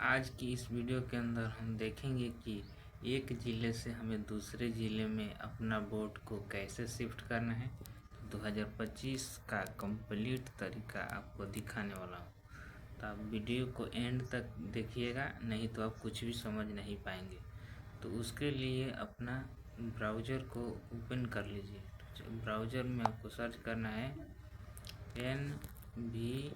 आज की इस वीडियो के अंदर हम देखेंगे कि एक ज़िले से हमें दूसरे ज़िले में अपना बोर्ड को कैसे शिफ्ट करना है। 2025 का कंप्लीट तरीका आपको दिखाने वाला हूँ, तो आप वीडियो को एंड तक देखिएगा, नहीं तो आप कुछ भी समझ नहीं पाएंगे। तो उसके लिए अपना ब्राउज़र को ओपन कर लीजिए। तो ब्राउज़र में आपको सर्च करना है NVSP।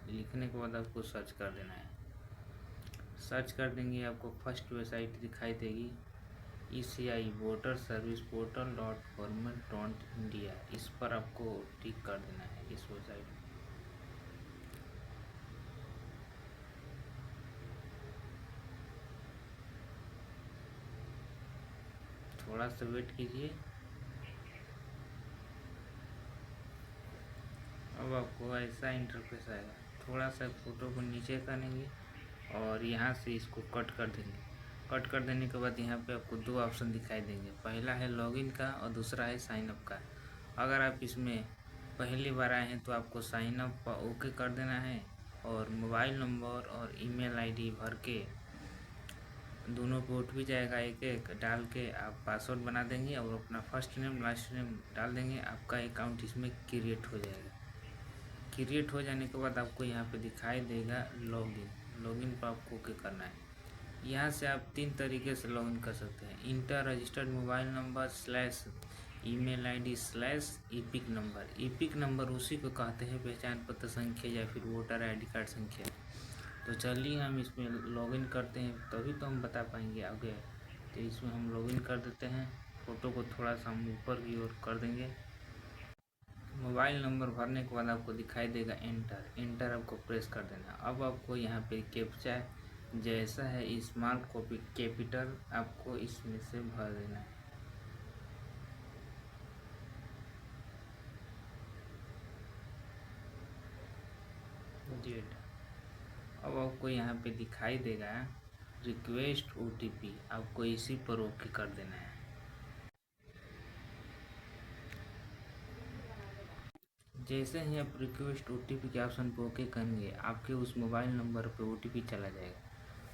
लिखने के बाद आपको सर्च कर देना है। सर्च कर देंगे, आपको फर्स्ट वेबसाइट दिखाई देगी ECI voter service portal .gov.in। इस पर आपको टिक कर देना है। इस वेबसाइट में थोड़ा सा वेट कीजिए। अब आपको ऐसा इंटरफेस आएगा। थोड़ा सा फोटो को नीचे करेंगे और यहाँ से इसको कट कर देंगे। कट कर देने के बाद यहाँ पे आपको दो ऑप्शन दिखाई देंगे, पहला है लॉगिन का और दूसरा है साइन अप का। अगर आप इसमें पहली बार आए हैं तो आपको साइन अप ओके कर देना है और मोबाइल नंबर और ईमेल आईडी भर के दोनों पे OTP जाएगा, एक एक डाल के आप पासवर्ड बना देंगे और अपना फर्स्ट नेम लास्ट नेम डाल देंगे। आपका अकाउंट इसमें क्रिएट हो जाएगा। क्रिएट हो जाने के बाद आपको यहाँ पे दिखाई देगा लॉगिन। लॉगिन पर आपको ओके करना है। यहाँ से आप 3 तरीके से लॉगिन कर सकते हैं। Inter registered mobile number / email ID / EPIC number. EPIC number उसी को कहते हैं पहचान पत्र संख्या या फिर वोटर ID कार्ड संख्या। तो चलिए हम इसमें लॉगिन करते हैं, तभी तो हम बता पाएंगे आगे। तो इसमें हम लॉगिन कर देते हैं। फ़ोटो को थोड़ा सा हम ऊपर की ओर कर देंगे। मोबाइल नंबर भरने के बाद आपको दिखाई देगा एंटर आपको प्रेस कर देना। अब आपको यहाँ पे कैप्चा जैसा है स्मॉल कॉपी कैपिटल आपको इसमें से भर देना है। अब आपको यहाँ पे दिखाई देगा रिक्वेस्ट OTP, आपको इसी पर ओके कर देना है। जैसे ही आप रिक्वेस्ट OTP के ऑप्शन पर ओके करेंगे, आपके उस मोबाइल नंबर पे OTP चला जाएगा।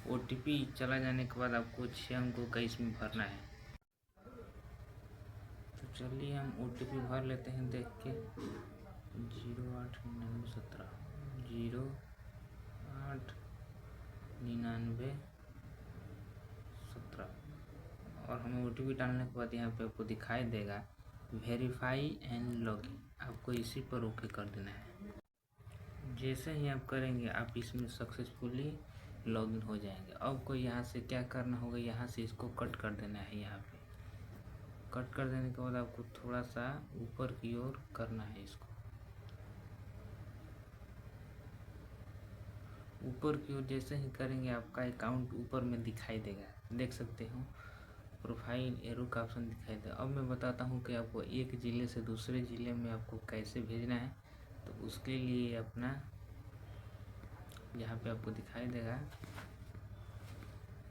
OTP चला जाने के बाद आपको 6 अंकों का इसमें भरना है। तो चलिए हम OTP भर लेते हैं देख के। 089917 089917 और हमें OTP डालने के बाद यहाँ पे आपको दिखाई देगा वेरीफाई एंड लॉगिन, आपको इसी पर ओके कर देना है। जैसे ही आप करेंगे आप इसमें सक्सेसफुली लॉगिन हो जाएंगे। अब को यहाँ से क्या करना होगा, यहाँ से इसको कट कर देना है। यहाँ पे कट कर देने के बाद आपको थोड़ा सा ऊपर की ओर करना है। इसको ऊपर की ओर जैसे ही करेंगे आपका अकाउंट ऊपर में दिखाई देगा, देख सकते हो प्रोफाइल एरो का ऑप्शन दिखाई देगा। अब मैं बताता हूँ कि आपको एक ज़िले से दूसरे ज़िले में आपको कैसे भेजना है। तो उसके लिए अपना यहाँ पे आपको दिखाई देगा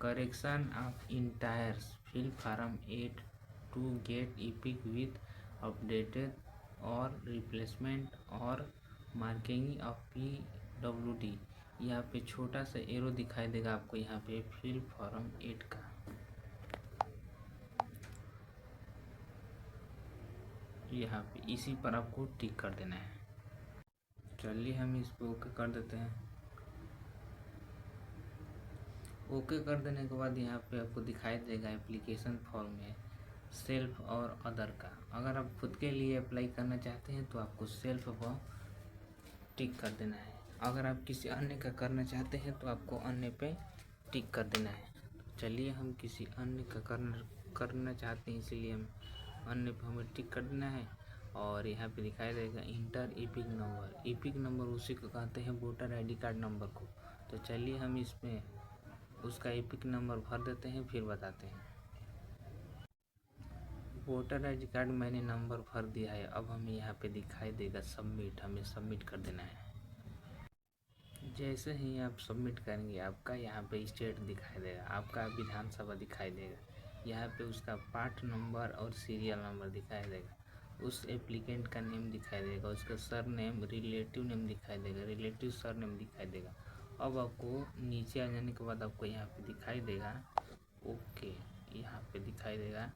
correction of entries fill form 8 to get EPIC with updated और रिप्लेसमेंट और मार्किंग ऑफ PWD। यहाँ पे छोटा सा एरो दिखाई देगा आपको यहाँ पे फिल फॉर्म 8 का। यहाँ पे इसी पर आपको टिक कर देना है। चलिए हम इसको ओके कर देते हैं। ओके कर देने के बाद यहाँ पे आपको दिखाई देगा एप्लीकेशन फॉर्म में सेल्फ और अदर का। अगर आप खुद के लिए अप्लाई करना चाहते हैं तो आपको सेल्फ पर टिक कर देना है। अगर आप किसी अन्य का करना चाहते हैं तो आपको अन्य पे टिक कर देना है। तो चलिए हम किसी अन्य का करना चाहते हैं, इसलिए हम अन्य पे हमें टिक कर देना है। और यहाँ पे दिखाई देगा inter EPIC number. EPIC number उसी को कहते हैं वोटर ID कार्ड नंबर को। तो चलिए हम इसमें उसका ईपिक नंबर भर देते हैं, फिर बताते हैं। वोटर ID कार्ड मैंने नंबर भर दिया है। अब हमें यहाँ पे दिखाई देगा सबमिट, हमें सबमिट कर देना है। जैसे ही आप सबमिट करेंगे आपका यहाँ पे स्टेट दिखाई देगा, आपका विधानसभा दिखाई देगा। यहाँ पे उसका पार्ट नंबर और सीरियल नंबर दिखाई देगा। उस एप्लीकेंट का नेम दिखाई देगा, उसका सर नेम, रिलेटिव नेम दिखाई देगा, रिलेटिव सर नेम दिखाई देगा। अब आपको नीचे आ जाने के बाद आपको यहाँ पे दिखाई देगा ओके, यहाँ पे दिखाई देगा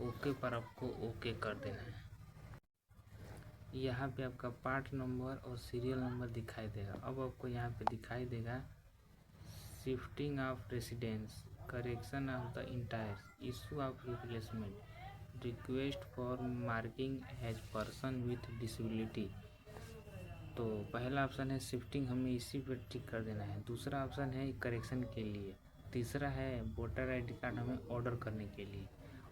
ओके पर आपको ओके कर देना है। यहाँ पे आपका पार्ट नंबर और सीरियल नंबर दिखाई देगा। अब आपको यहाँ पे दिखाई देगा shifting of residence, correction of the entire, issue of replacement, request for marking as person with disability. तो पहला ऑप्शन है शिफ्टिंग, हमें इसी पर टिक कर देना है। दूसरा ऑप्शन है करेक्शन के लिए। तीसरा है वोटर आईडी कार्ड हमें ऑर्डर करने के लिए।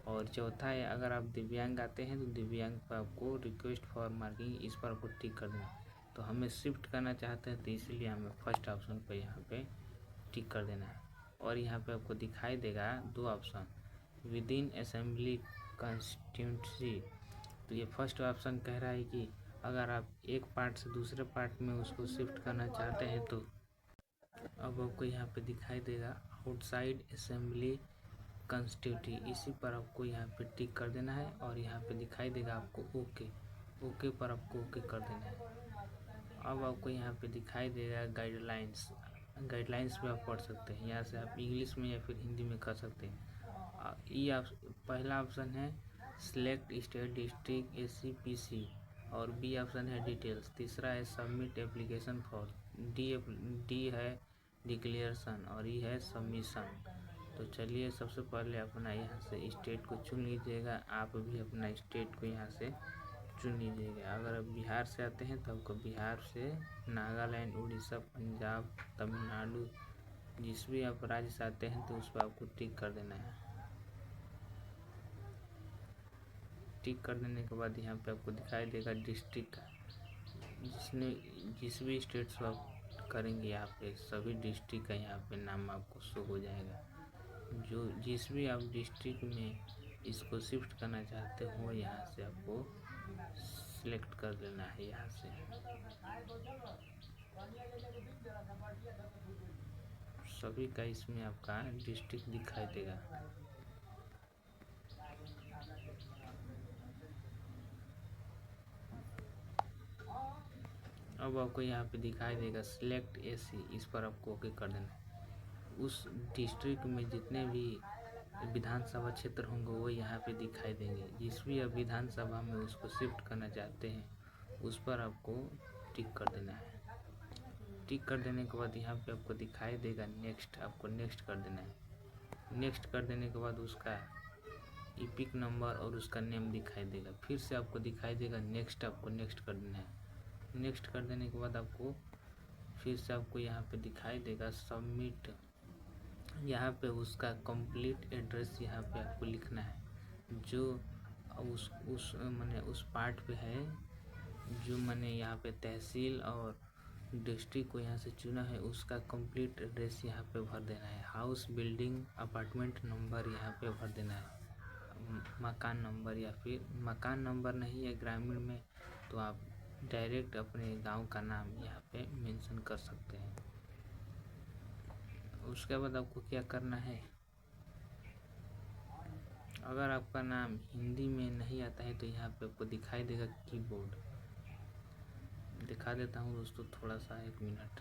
और चौथा है अगर आप दिव्यांग आते हैं तो दिव्यांग पर आपको रिक्वेस्ट फॉर मार्किंग, इस पर आपको टिक कर देना है। तो हमें शिफ्ट करना चाहते हैं तो इसलिए हमें फर्स्ट ऑप्शन पर यहाँ पे टिक कर देना है। और यहाँ पे आपको दिखाई देगा दो option, with in assembly constituency. तो ये फर्स्ट ऑप्शन कह रहा है कि अगर आप एक पार्ट से दूसरे पार्ट में उसको शिफ्ट करना चाहते हैं तो अब आपको यहाँ पे दिखाई देगा आउटसाइड असेंबली कॉन्स्टिट्यूटी, इसी पर आपको यहाँ पे टिक कर देना है। और यहाँ पे दिखाई देगा आपको ओके, ओके पर आपको ओके कर देना है। अब आपको यहाँ पे दिखाई देगा गाइडलाइंस, गाइडलाइंस भी आप पढ़ सकते हैं, यहाँ से आप इंग्लिश में या फिर हिंदी में कर सकते हैं। ये पहला ऑप्शन है सिलेक्ट स्टेट डिस्ट्रिक्ट ACPC और बी ऑप्शन है डिटेल्स। तीसरा है सबमिट एप्लीकेशन फॉर, डी है डिक्लेरेशन और ई है सबमिशन। तो चलिए सबसे पहले अपना यहाँ से स्टेट को चुन लीजिएगा। आप भी अपना स्टेट को यहाँ से चुन लीजिएगा। अगर आप बिहार से आते हैं तो आपको बिहार से, नागालैंड, उड़ीसा, पंजाब, तमिलनाडु, जिस भी आप राज्य से आते हैं तो उस पर आपको टिक कर देना है। टिक कर देने के बाद यहाँ पे आपको दिखाई देगा डिस्ट्रिक्ट का, जिस भी स्टेट से आप करेंगे यहाँ पे सभी डिस्ट्रिक्ट का यहाँ पे नाम आपको शो हो जाएगा। जो जिस भी आप डिस्ट्रिक्ट में इसको शिफ्ट करना चाहते हो यहाँ से आपको सिलेक्ट कर लेना है। यहाँ से सभी का इसमें आपका डिस्ट्रिक्ट दिखाई देगा। अब आपको यहाँ पे दिखाई देगा सिलेक्ट AC, इस पर आपको ओके कर देना है। उस डिस्ट्रिक्ट में जितने भी विधानसभा क्षेत्र होंगे वो यहाँ पे दिखाई देंगे। जिस भी आप विधानसभा में उसको शिफ्ट करना चाहते हैं उस पर आपको टिक कर देना है। टिक कर देने के बाद यहाँ पे आपको दिखाई देगा नेक्स्ट, आपको नेक्स्ट कर देना है। नेक्स्ट कर देने के बाद उसका इपिक नंबर और उसका नेम दिखाई देगा। फिर से आपको दिखाई देगा नेक्स्ट, आपको नेक्स्ट कर देना है। नेक्स्ट कर देने के बाद आपको फिर से आपको यहाँ पे दिखाई देगा सबमिट। यहाँ पे उसका कंप्लीट एड्रेस यहाँ पे आपको लिखना है, जो उस माने उस पार्ट पे है, जो मैंने यहाँ पे तहसील और डिस्ट्रिक्ट को यहाँ से चुना है उसका कंप्लीट एड्रेस यहाँ पे भर देना है। हाउस, बिल्डिंग, अपार्टमेंट नंबर यहाँ पे भर देना है। मकान नंबर, या फिर मकान नंबर नहीं है ग्रामीण में तो आप डायरेक्ट अपने गांव का नाम यहाँ पे मेंशन कर सकते हैं। उसके बाद आपको क्या करना है, अगर आपका नाम हिंदी में नहीं आता है तो यहाँ पे आपको दिखाई देगा कीबोर्ड। दिखा देता हूँ दोस्तों, थोड़ा सा 1 मिनट।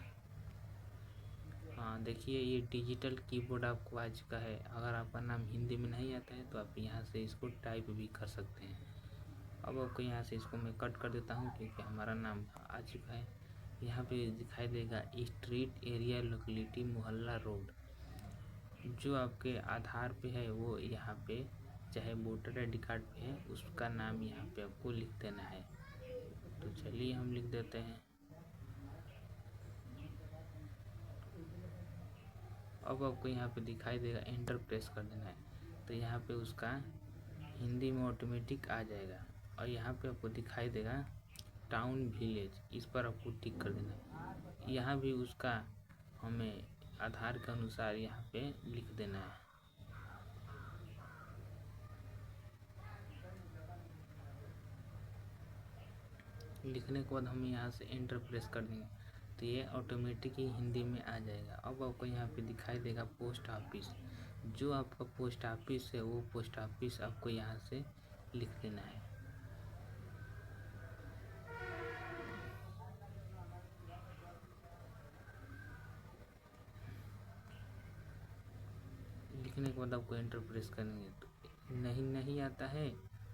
हाँ देखिए, ये डिजिटल कीबोर्ड आपको आ चुका है। अगर आपका नाम हिंदी में नहीं आता है तो आप यहाँ से इसको टाइप भी कर सकते हैं। अब आपको यहाँ से इसको मैं कट कर देता हूँ क्योंकि हमारा नाम आ चुका है। यहाँ पे दिखाई देगा स्ट्रीट, एरिया, लोकेलिटी, मोहल्ला, रोड। जो आपके आधार पे है वो यहाँ पे, चाहे वोटर आईडी कार्ड पे है, उसका नाम यहाँ पे आपको लिख देना है। तो चलिए हम लिख देते हैं। अब आपको यहाँ पे दिखाई देगा एंटर प्रेस कर देना है। तो यहाँ पे उसका हिंदी में ऑटोमेटिक आ जाएगा। और यहाँ पे आपको दिखाई देगा टाउन, विलेज, इस पर आपको टिक कर देना है। यहाँ भी उसका हमें आधार के अनुसार यहाँ पे लिख देना है। लिखने के बाद हम यहाँ से एंटर प्रेस कर देंगे तो ये ऑटोमेटिक ही हिंदी में आ जाएगा। अब आपको यहाँ पे दिखाई देगा पोस्ट ऑफिस। जो आपका पोस्ट ऑफिस है वो पोस्ट ऑफिस आपको यहाँ से लिख देना है। लिखने के बाद आपको एंटर प्रेस करेंगे। तो नहीं आता है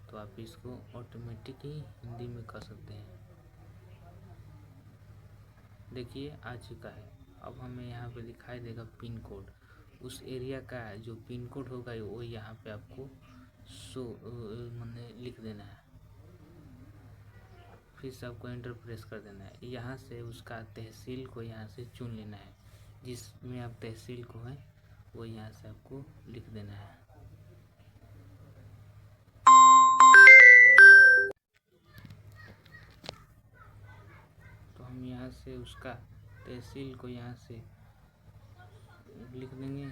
तो आप इसको ऑटोमेटिक ही हिंदी में कर सकते हैं। देखिए आ चुका है। अब हमें यहाँ पे दिखाई देगा पिन कोड, उस एरिया का जो पिन कोड होगा वो यहाँ पे आपको मैंने लिख देना है। फिर से आपको एंटर प्रेस कर देना है। यहाँ से उसका तहसील को यहाँ से चुन लेना है, जिसमें आप तहसील को है वो यहाँ से आपको लिख देना है। तो हम यहाँ से उसका तहसील को यहाँ से लिख देंगे।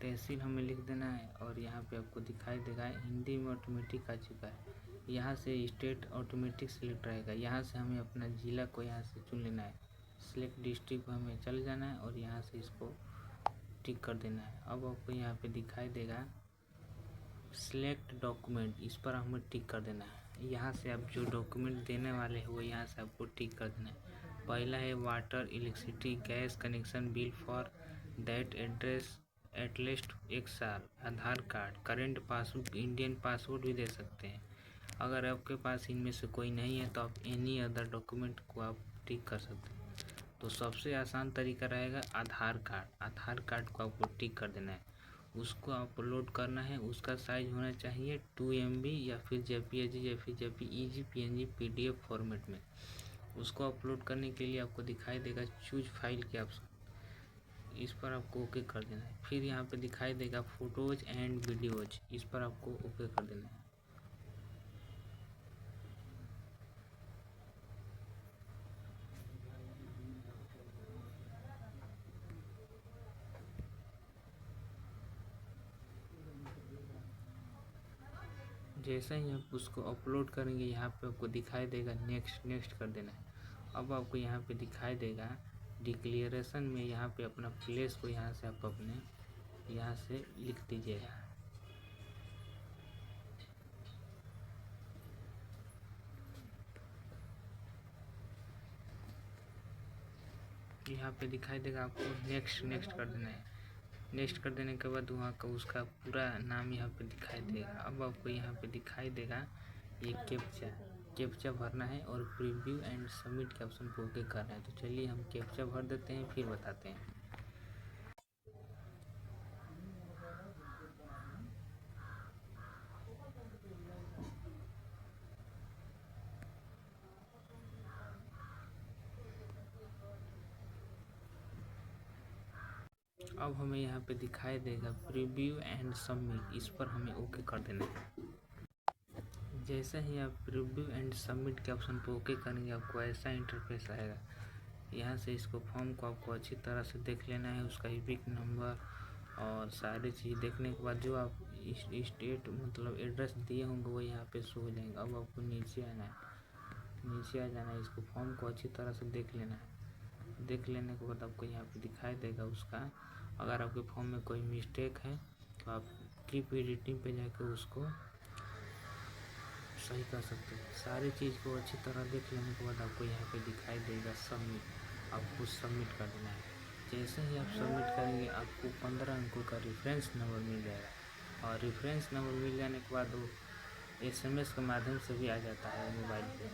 तहसील हमें लिख देना है और यहाँ पे आपको दिखाई देगा हिंदी में ऑटोमेटिक आ चुका है। यहाँ से स्टेट ऑटोमेटिक सिलेक्ट रहेगा। यहाँ से हमें अपना ज़िला को यहाँ से चुन लेना है। सिलेक्ट डिस्ट्रिक्ट में हमें चले जाना है और यहाँ से इसको टिक कर देना है। अब आपको यहाँ पे दिखाई देगा सिलेक्ट डॉक्यूमेंट, इस पर हमें टिक कर देना है। यहाँ से आप जो डॉक्यूमेंट देने वाले हो यहाँ से आपको टिक कर देना है। पहला है water, electricity, gas connection bill for that address at least 1 साल, Aadhaar card, current passbook, Indian passport भी दे सकते हैं। अगर आपके पास इनमें से कोई नहीं है तो आप एनी अदर डॉक्यूमेंट को आप टिक कर सकते हैं। तो सबसे आसान तरीका रहेगा आधार कार्ड। आधार कार्ड को आपको टिक कर देना है, उसको अपलोड करना है। उसका साइज होना चाहिए 2 MB या फिर JPG या फिर JPEG, PNG, PDF फॉर्मेट में। उसको अपलोड करने के लिए आपको दिखाई देगा चूज फाइल के ऑप्शन, इस पर आपको ओके कर देना है। फिर यहाँ पे दिखाई देगा फोटोज एंड वीडियोज, इस पर आपको ओके कर देना है। जैसे ही आप उसको अपलोड करेंगे यहाँ पे आपको दिखाई देगा नेक्स्ट कर देना है। अब आपको यहाँ पे दिखाई देगा डिक्लेरेशन में यहाँ पे अपना प्लेस को यहाँ से आप अपने यहाँ से लिख दीजिएगा। यहाँ पे दिखाई देगा आपको नेक्स्ट कर देना है। नेक्स्ट कर देने के बाद वहाँ का उसका पूरा नाम यहाँ पे दिखाई देगा। अब आपको यहाँ पे दिखाई देगा ये कैप्चा भरना है और प्रीव्यू एंड सबमिट के ऑप्शन को ओके करना है। तो चलिए हम कैप्चा भर देते हैं फिर बताते हैं। अब हमें यहाँ पे दिखाई देगा प्रीव्यू एंड सबमिट, इस पर हमें ओके कर देना है। जैसे ही आप प्रीव्यू एंड सबमिट के ऑप्शन पर ओके करेंगे आपको ऐसा इंटरफेस आएगा। यहाँ से इसको फॉर्म को आपको अच्छी तरह से देख लेना है, उसका यूनिक नंबर और सारी चीज़ देखने के बाद जो आप स्टेट मतलब एड्रेस दिए होंगे वो यहाँ पे शो हो जाएंगे। अब आपको नीचे आना है, नीचे आ जाना है, इसको फॉर्म को अच्छी तरह से देख लेना है। देख लेने के बाद आपको यहाँ पे दिखाई देगा उसका, अगर आपके फॉर्म में कोई मिस्टेक है तो आप कीप एडिटिंग पे जाकर उसको सही कर सकते हैं। सारी चीज़ को अच्छी तरह देख लेने के बाद आपको यहाँ पे दिखाई देगा सबमिट, आपको सबमिट कर देना है। जैसे ही आप सबमिट करेंगे आपको 15 अंकों का रेफरेंस नंबर मिल जाएगा और रेफरेंस नंबर मिल जाने के बाद वो SMS के माध्यम से भी आ जाता है मोबाइल पे।